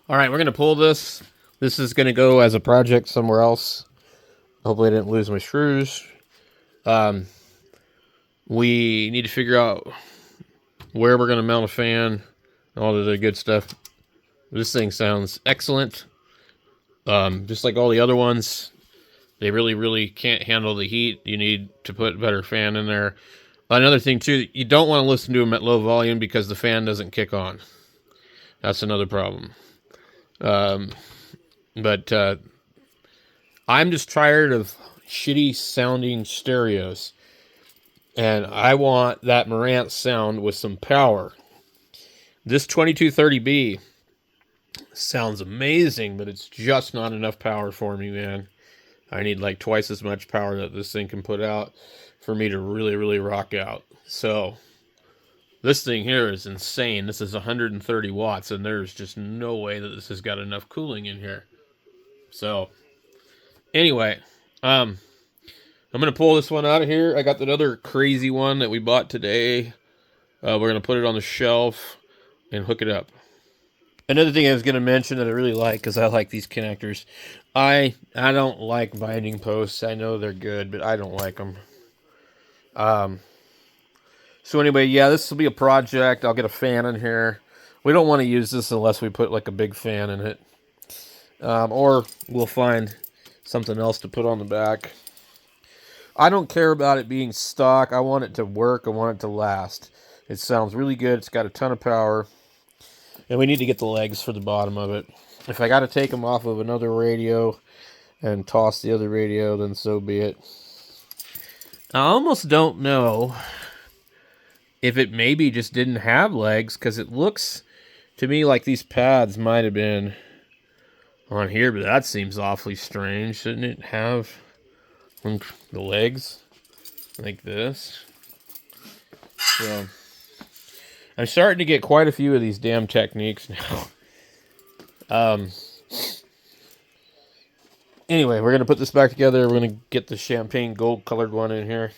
All right, we're going to pull this. This is going to go as a project somewhere else. Hopefully I didn't lose my screws. We need to figure out where we're going to mount a fan, all of the good stuff. This thing sounds excellent. Just like all the other ones, they really can't handle the heat. You need to put a better fan in there. Another thing, too, you don't want to listen to them at low volume because the fan doesn't kick on. That's another problem. But I'm just tired of shitty sounding stereos. And I want that Marantz sound with some power. This 2230B sounds amazing, but it's just not enough power for me, man. I need like twice as much power that this thing can put out for me to really rock out. So this thing here is insane. This is 130 watts, and there's just no way that this has got enough cooling in here. So anyway, I'm going to pull this one out of here. I got that other crazy one that we bought today. We're going to put it on the shelf and hook it up. Another thing I was going to mention that I really like, because I like these connectors. I don't like binding posts. I know they're good, but I don't like them. So anyway, yeah, this will be a project. I'll get a fan in here. We don't want to use this unless we put like a big fan in it. Or we'll find something else to put on the back. I don't care about it being stock. I want it to work. I want it to last. It sounds really good. It's got a ton of power. And we need to get the legs for the bottom of it. If I got to take them off of another radio and toss the other radio, then so be it. I almost don't know if it maybe just didn't have legs, because it looks to me like these pads might have been on here, but that seems awfully strange. Shouldn't it have the legs like this? So I'm starting to get quite a few of these damn Technics now. Anyway, we're going to put this back together. We're going to get the champagne gold colored one in here.